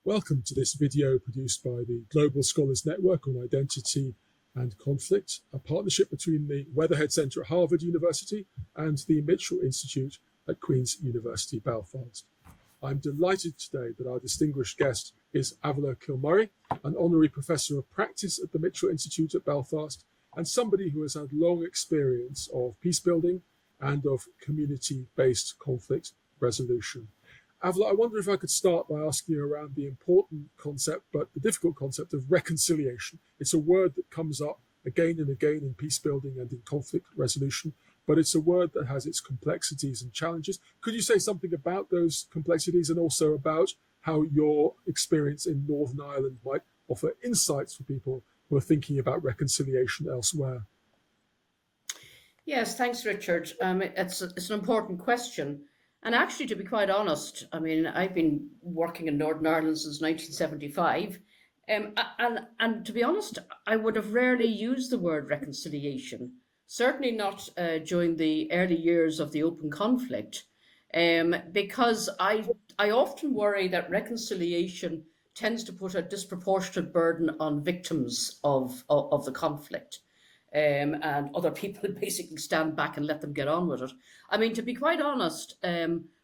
Welcome to this video produced by the Global Scholars Network on Identity and Conflict, a partnership between the Weatherhead Centre at Harvard University and the Mitchell Institute at Queen's University Belfast. I'm delighted today that our distinguished guest is Avila Kilmurray, an honorary professor of practice at the Mitchell Institute at Belfast and somebody who has had long experience of peace building and of community-based conflict resolution. Avila, I wonder if I could start by asking you around the important concept, but the difficult concept of reconciliation. It's a word that comes up again and again in peace building and in conflict resolution, but it's a word that has its complexities and challenges. Could you say something about those complexities and also about how your experience in Northern Ireland might offer insights for people who are thinking about reconciliation elsewhere? Yes, thanks, Richard. It's an important question. And actually, to be quite honest, I've been working in Northern Ireland since 1975. And to be honest, I would have rarely used the word reconciliation, certainly not during the early years of the open conflict, because I often worry that reconciliation tends to put a disproportionate burden on victims of the conflict. And other people basically stand back and let them get on with it. To be quite honest,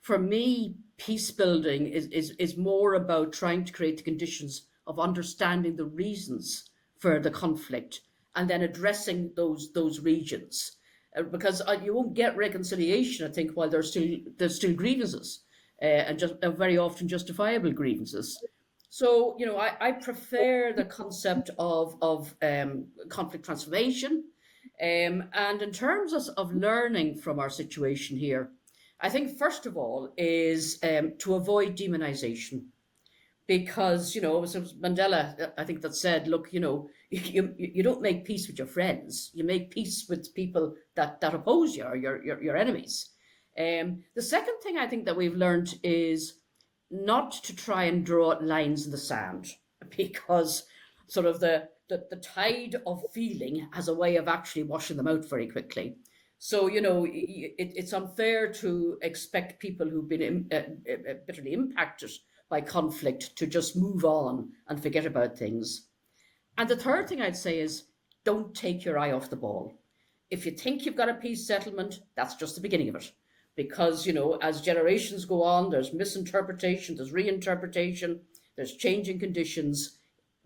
for me, peace building is more about trying to create the conditions of understanding the reasons for the conflict and then addressing those regions. Because you won't get reconciliation, I think, while there's still grievances, and just very often justifiable grievances. So, I prefer the concept of conflict transformation. And in terms of learning from our situation here, I think, first of all, is to avoid demonization. Because, it was Mandela, I think, that said, look, you don't make peace with your friends. You make peace with people that oppose you or your enemies. The second thing I think that we've learned is not to try and draw lines in the sand, because sort of the tide of feeling has a way of actually washing them out very quickly. So, it's unfair to expect people who've been bitterly impacted by conflict to just move on and forget about things. And the third thing I'd say is don't take your eye off the ball. If you think you've got a peace settlement, that's just the beginning of it. Because, as generations go on, there's misinterpretation, there's reinterpretation, there's changing conditions.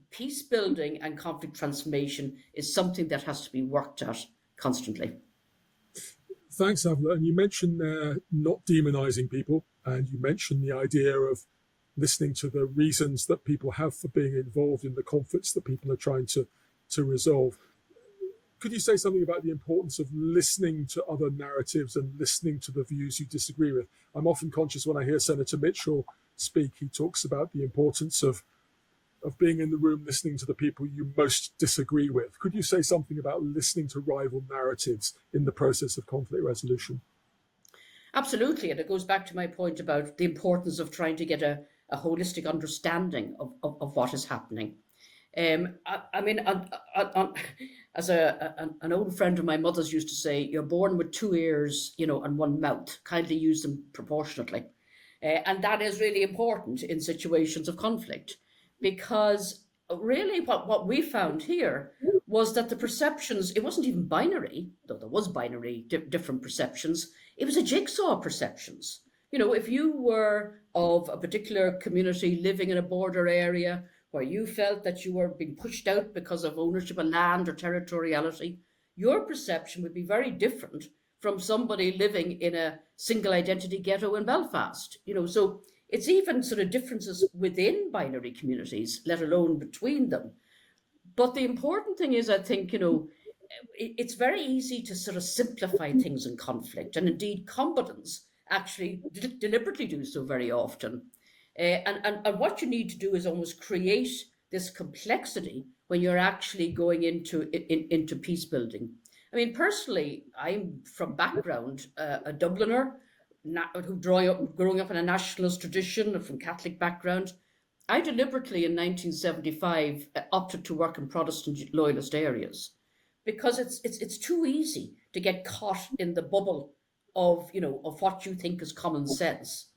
Peace building and conflict transformation is something that has to be worked at constantly. Thanks, Avila. And you mentioned not demonizing people, and you mentioned the idea of listening to the reasons that people have for being involved in the conflicts that people are trying to resolve. Could you say something about the importance of listening to other narratives and listening to the views you disagree with? I'm often conscious when I hear Senator Mitchell speak, he talks about the importance of being in the room, listening to the people you most disagree with. Could you say something about listening to rival narratives in the process of conflict resolution? Absolutely. And it goes back to my point about the importance of trying to get a holistic understanding of what is happening. As an old friend of my mother's used to say, you're born with two ears, and one mouth. Kindly use them proportionately. And that is really important in situations of conflict, because really what we found here was that the perceptions, it wasn't even binary, though there was binary different perceptions. It was a jigsaw of perceptions. If you were of a particular community living in a border area where you felt that you were being pushed out because of ownership of land or territoriality, your perception would be very different from somebody living in a single identity ghetto in Belfast. So it's even sort of differences within binary communities, let alone between them. But the important thing is, I think, it's very easy to sort of simplify things in conflict, and indeed combatants actually deliberately do so very often. And what you need to do is almost create this complexity when you're actually going into peace building. Personally, I'm from background a Dubliner, growing up in a nationalist tradition, from Catholic background. I deliberately in 1975 opted to work in Protestant loyalist areas because it's too easy to get caught in the bubble of what you think is common sense.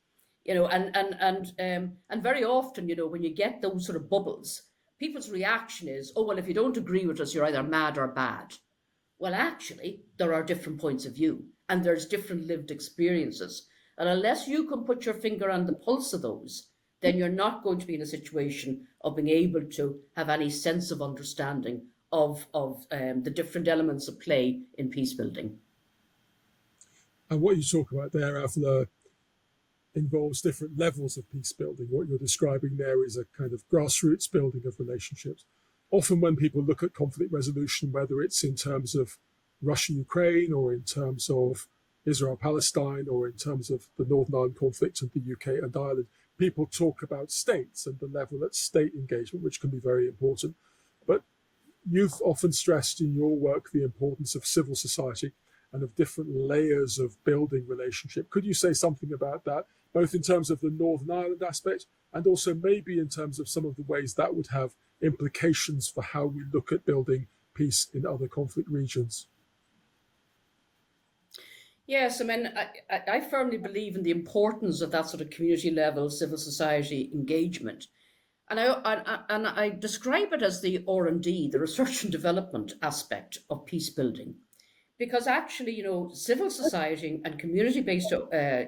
And very often, when you get those sort of bubbles, people's reaction is, oh, well, if you don't agree with us, you're either mad or bad. Well, actually, there are different points of view and there's different lived experiences. And unless you can put your finger on the pulse of those, then you're not going to be in a situation of being able to have any sense of understanding of the different elements of play in peace building. And what you talk about there, Avila, involves different levels of peace building. What you're describing there is a kind of grassroots building of relationships. Often when people look at conflict resolution, whether it's in terms of Russia-Ukraine or in terms of Israel-Palestine or in terms of the Northern Ireland conflict and the UK and Ireland, people talk about states and the level at state engagement, which can be very important. But you've often stressed in your work the importance of civil society and of different layers of building relationship. Could you say something about that, both in terms of the Northern Ireland aspect and also maybe in terms of some of the ways that would have implications for how we look at building peace in other conflict regions? Yes, I mean, I firmly believe in the importance of that sort of community level civil society engagement. And I describe it as the R&D, the research and development aspect of peace building. Because actually, civil society and community-based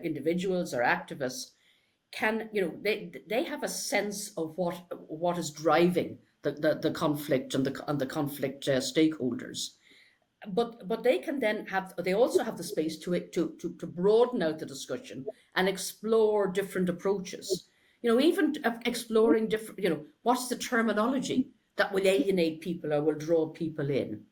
individuals or activists can, they have a sense of what is driving the conflict and the conflict stakeholders. But they also have the space to broaden out the discussion and explore different approaches. Even exploring different, what's the terminology that will alienate people or will draw people in.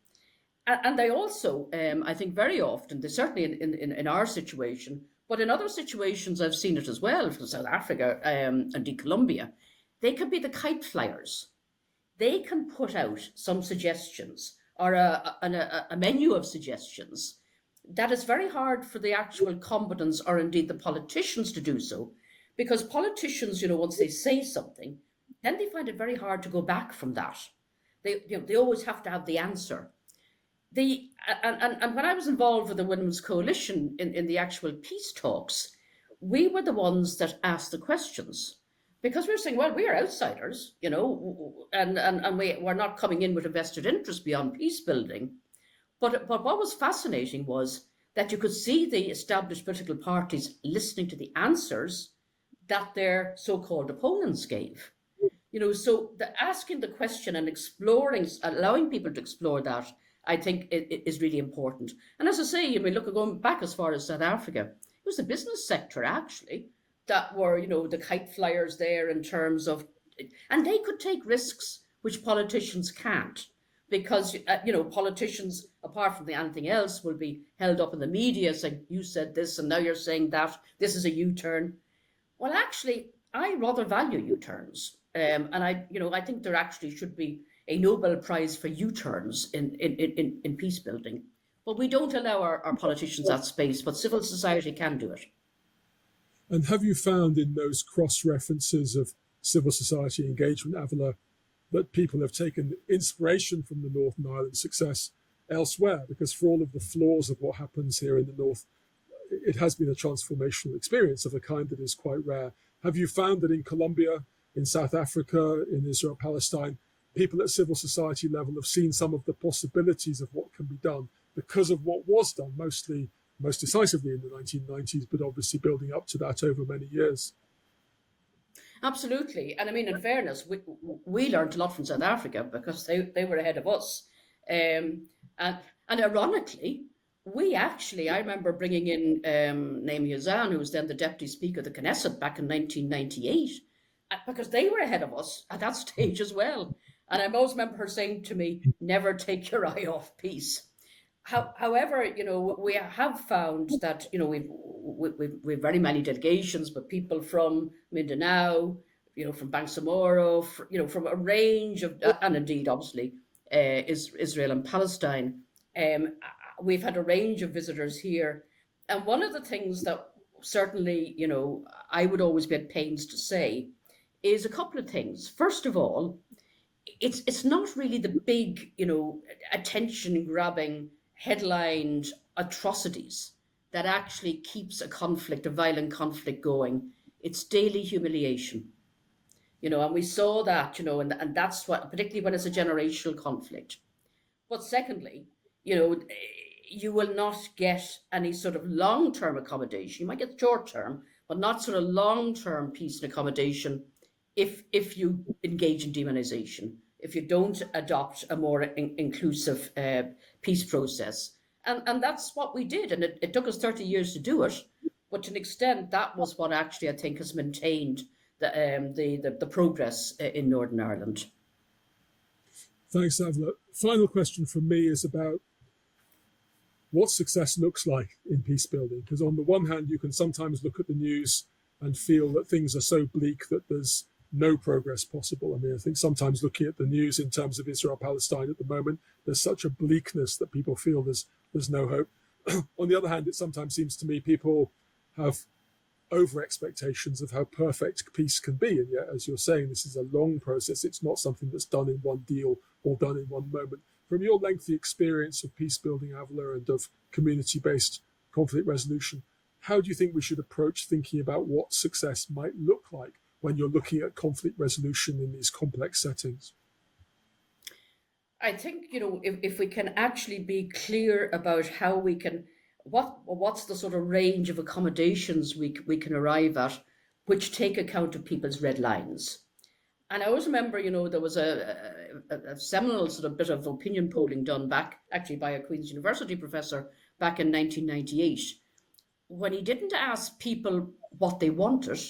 And they also, I think very often, they certainly in our situation, but in other situations I've seen it as well, from South Africa and in Colombia, they can be the kite flyers. They can put out some suggestions or a menu of suggestions that is very hard for the actual combatants or indeed the politicians to do so, because politicians, once they say something, then they find it very hard to go back from that. They always have to have the answer. And when I was involved with the Women's Coalition in the actual peace talks, we were the ones that asked the questions, because we were saying, well, we are outsiders, and we're not coming in with a vested interest beyond peace building. But what was fascinating was that you could see the established political parties listening to the answers that their so-called opponents gave. So asking the question and exploring, allowing people to explore that, I think it is really important. And as I say, look, going back as far as South Africa, it was the business sector actually that were, the kite flyers there in terms of, and they could take risks which politicians can't, because, politicians, apart from anything else, will be held up in the media saying, you said this and now you're saying that, this is a U-turn. Well, actually, I rather value U-turns. And I think there actually should be a Nobel Prize for U-turns in peace building. But we don't allow our politicians that space, but civil society can do it. And have you found in those cross-references of civil society engagement, Avila, that people have taken inspiration from the Northern Ireland success elsewhere? Because for all of the flaws of what happens here in the North, it has been a transformational experience of a kind that is quite rare. Have you found that in Colombia, in South Africa, in Israel, Palestine, people at civil society level have seen some of the possibilities of what can be done because of what was done, most decisively in the 1990s, but obviously building up to that over many years? Absolutely. And I mean, in fairness, we learned a lot from South Africa because they were ahead of us. And ironically, I remember bringing in Naomi Yazan, who was then the Deputy Speaker of the Knesset back in 1998, because they were ahead of us at that stage as well. And I always remember her saying to me, never take your eye off peace. However, we have found that, we've very many delegations, but people from Mindanao, from Bangsamoro, from a range of, and indeed, obviously, Israel and Palestine. We've had a range of visitors here. And one of the things that certainly, I would always be at pains to say is a couple of things. First of all, it's not really the big, attention-grabbing, headlined atrocities that actually keeps a violent conflict going it's daily humiliation. And we saw that, and that's what, particularly when it's a generational conflict. But secondly, you will not get any sort of long-term accommodation. You might get short-term, but not sort of long-term peace and accommodation if you engage in demonization, if you don't adopt a more inclusive peace process. And that's what we did. And it took us 30 years to do it. But to an extent, that was what actually, I think, has maintained the progress in Northern Ireland. Thanks, Avila. Final question from me is about what success looks like in peace building. Because on the one hand, you can sometimes look at the news and feel that things are so bleak that there's no progress possible. I mean, I think sometimes looking at the news in terms of Israel-Palestine at the moment, there's such a bleakness that people feel there's no hope. On the other hand, it sometimes seems to me people have over expectations of how perfect peace can be. And yet, as you're saying, this is a long process. It's not something that's done in one deal or done in one moment. From your lengthy experience of peace building, Avila, and of community-based conflict resolution, how do you think we should approach thinking about what success might look like when you're looking at conflict resolution in these complex settings? I think, if we can actually be clear about how we can, what's the sort of range of accommodations we can arrive at, which take account of people's red lines. And I always remember, there was a seminal sort of bit of opinion polling done back, actually by a Queen's University professor back in 1998, when he didn't ask people what they wanted,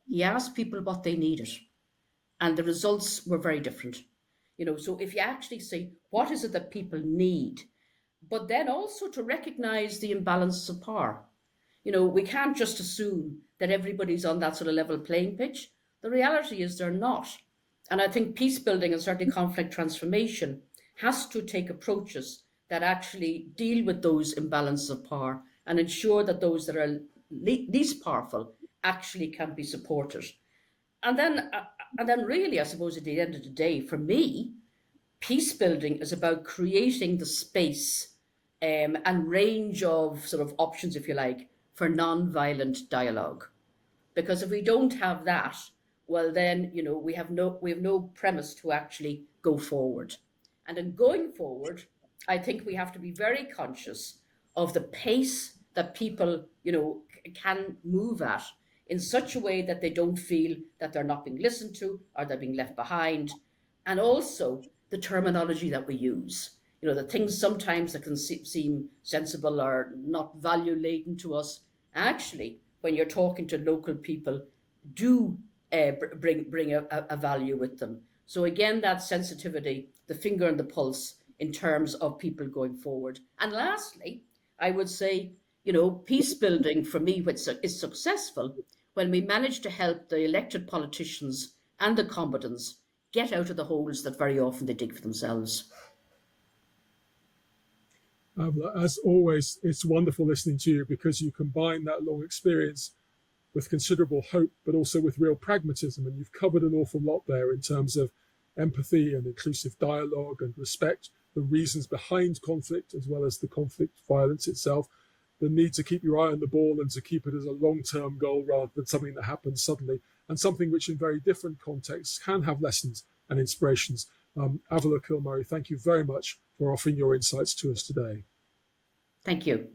he asked people what they needed. And the results were very different. So if you actually say, what is it that people need? But then also to recognize the imbalance of power. We can't just assume that everybody's on that sort of level playing pitch. The reality is they're not. And I think peace building and certainly conflict transformation has to take approaches that actually deal with those imbalances of power and ensure that those that are least powerful actually can be supported. And then really, I suppose at the end of the day, for me, peace building is about creating the space and range of sort of options, if you like, for non-violent dialogue. Because if we don't have that, well then, we have no premise to actually go forward. And in going forward, I think we have to be very conscious of the pace that people, can move at in such a way that they don't feel that they're not being listened to or they're being left behind. And also the terminology that we use. The things sometimes that can seem sensible or not value laden to us, actually, when you're talking to local people, do bring a value with them. So again, that sensitivity, the finger on the pulse in terms of people going forward. And lastly, I would say, peace building for me is successful when we manage to help the elected politicians and the combatants get out of the holes that very often they dig for themselves. As always, it's wonderful listening to you because you combine that long experience with considerable hope, but also with real pragmatism. And you've covered an awful lot there in terms of empathy and inclusive dialogue and respect, the reasons behind conflict, as well as the conflict violence itself, the need to keep your eye on the ball and to keep it as a long-term goal rather than something that happens suddenly, and something which in very different contexts can have lessons and inspirations. Avila Kilmurray, thank you very much for offering your insights to us today. Thank you.